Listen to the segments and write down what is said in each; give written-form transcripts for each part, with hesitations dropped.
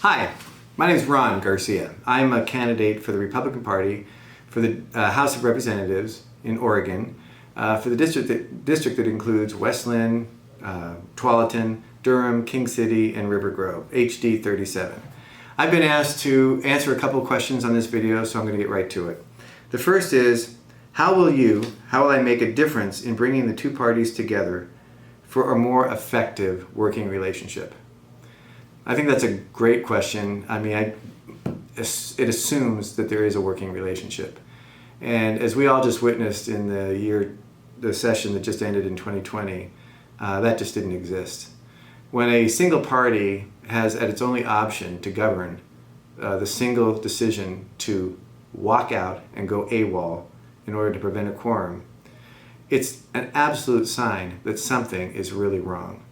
Hi, my name is Ron Garcia. I'm a candidate for the Republican Party for the House of Representatives in Oregon for the district that includes Westland, Tualatin, Durham, King City, and River Grove, HD 37. I've been asked to answer a couple of questions on this video, so I'm going to get right to it. The first is, how will I make a difference in bringing the two parties together for a more effective working relationship? I think that's a great question. I mean, it assumes that there is a working relationship. And as we all just witnessed in the session that just ended in 2020, that just didn't exist. When a single party has at its only option to govern the single decision to walk out and go AWOL in order to prevent a quorum, it's an absolute sign that something is really wrong.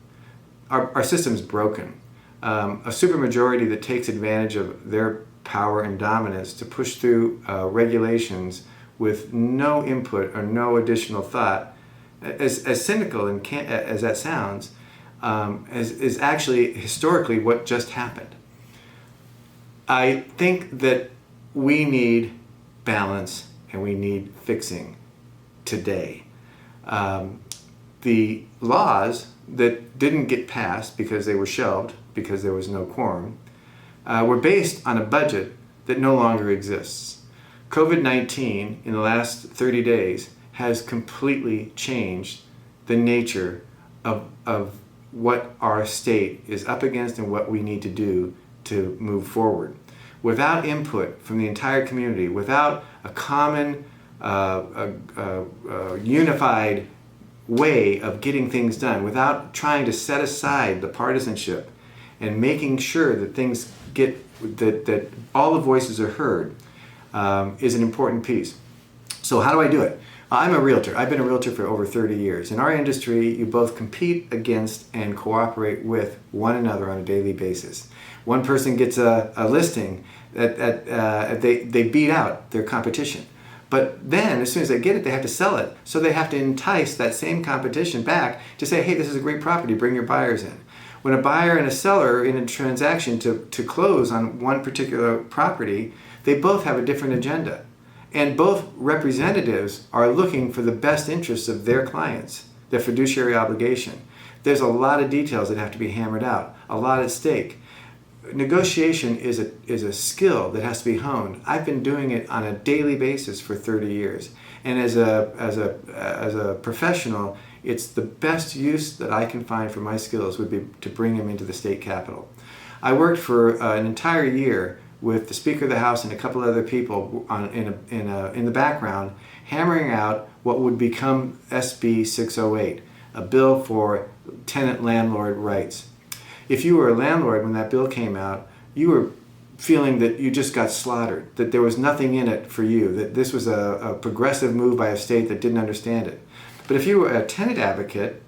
Our system is broken. A supermajority that takes advantage of their power and dominance to push through regulations with no input or no additional thought, as cynical and as that sounds, is actually historically what just happened. I think that we need balance and we need fixing today. The laws that didn't get passed because they were shelved, because there was no quorum, were based on a budget that no longer exists. COVID-19 in the last 30 days has completely changed the nature of what our state is up against and what we need to do to move forward. Without input from the entire community, without a common, unified way of getting things done, without trying to set aside the partisanship and making sure that things that all the voices are heard, is an important piece. So how do I do it? I'm a realtor. I've been a realtor for over 30 years. In our industry, you both compete against and cooperate with one another on a daily basis. One person gets a listing that they beat out their competition. But then, as soon as they get it, they have to sell it. So they have to entice that same competition back to say, hey, this is a great property, bring your buyers in. When a buyer and a seller in a transaction to close on one particular property, they both have a different agenda. And both representatives are looking for the best interests of their clients, their fiduciary obligation. There's a lot of details that have to be hammered out, a lot at stake. Negotiation is a skill that has to be honed. I've been doing it on a daily basis for 30 years. And as a professional, it's the best use that I can find for my skills would be to bring them into the state capitol. I worked for an entire year with the Speaker of the House and a couple other people in the background, hammering out what would become SB 608, a bill for tenant-landlord rights. If you were a landlord when that bill came out, you were feeling that you just got slaughtered, that there was nothing in it for you, that this was a progressive move by a state that didn't understand it. But if you were a tenant advocate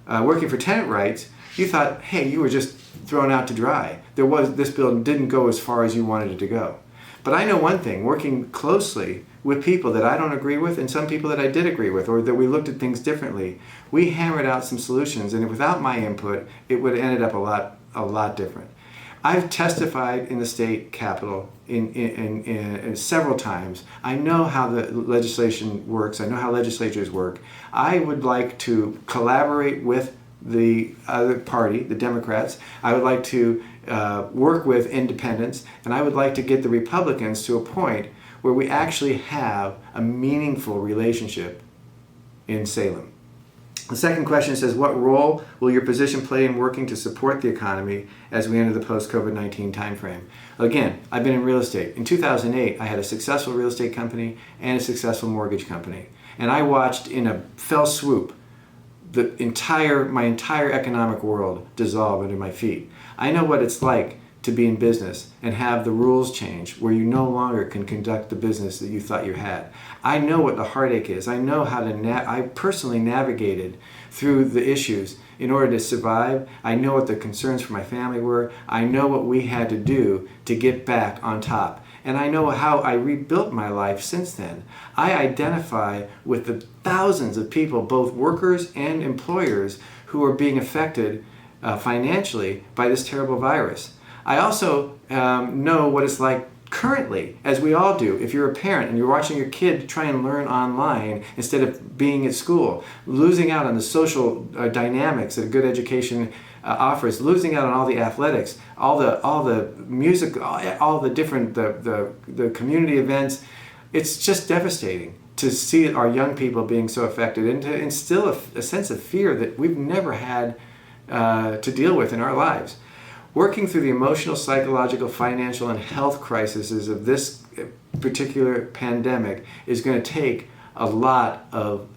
working for tenant rights, you thought, hey, you were just thrown out to dry. This bill didn't go as far as you wanted it to go. But I know one thing, working closely with people that I don't agree with and some people that I did agree with, or that we looked at things differently, we hammered out some solutions, and without my input, it would have ended up a lot different. I've testified in the state capitol in several times. I know how the legislation works. I know how legislatures work. I would like to collaborate with the other party, the Democrats. I would like to work with independents, and I would like to get the Republicans to a point where we actually have a meaningful relationship in Salem. The second question says, what role will your position play in working to support the economy as we enter the post-COVID-19 timeframe? Again, I've been in real estate. In 2008, I had a successful real estate company and a successful mortgage company. And I watched in a fell swoop my entire economic world dissolve under my feet. I know what it's like to be in business and have the rules change where you no longer can conduct the business that you thought you had. I know what the heartache is. I know how I personally navigated through the issues in order to survive. I know what the concerns for my family were. I know what we had to do to get back on top. And I know how I rebuilt my life since then. I identify with the thousands of people, both workers and employers, who are being affected financially by this terrible virus. I also know what it's like currently, as we all do. If you're a parent and you're watching your kid try and learn online instead of being at school, losing out on the social dynamics that a good education offers, losing out on all the athletics, all the music, all the different the community events, it's just devastating to see our young people being so affected, and to instill a sense of fear that we've never had to deal with in our lives. Working through the emotional, psychological, financial, and health crises of this particular pandemic is going to take a lot of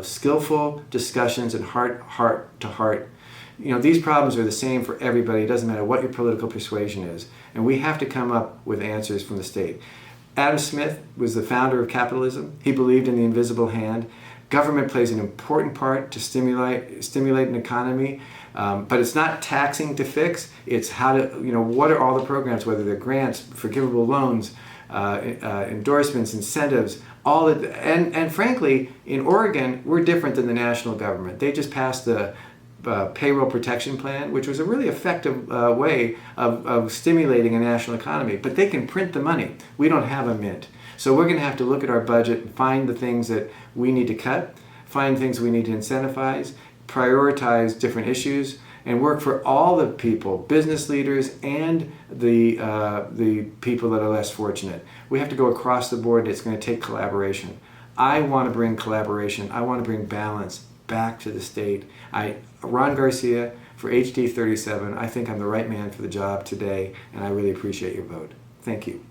skillful discussions and heart to heart. These problems are the same for everybody. It doesn't matter what your political persuasion is. And we have to come up with answers from the state. Adam Smith was the founder of capitalism. He believed in the invisible hand. Government plays an important part to stimulate an economy, but it's not taxing to fix. It's how to, what are all the programs, whether they're grants, forgivable loans, endorsements, incentives, all that. And frankly, in Oregon, we're different than the national government. They just passed the payroll protection plan, which was a really effective way of stimulating a national economy. But they can print the money. We don't have a mint. So we're going to have to look at our budget and find the things that we need to cut, find things we need to incentivize, prioritize different issues, and work for all the people, business leaders and the people that are less fortunate. We have to go across the board. It's going to take collaboration. I want to bring collaboration. I want to bring balance back to the state. Ron Garcia for HD 37. I think I'm the right man for the job today, and I really appreciate your vote. Thank you.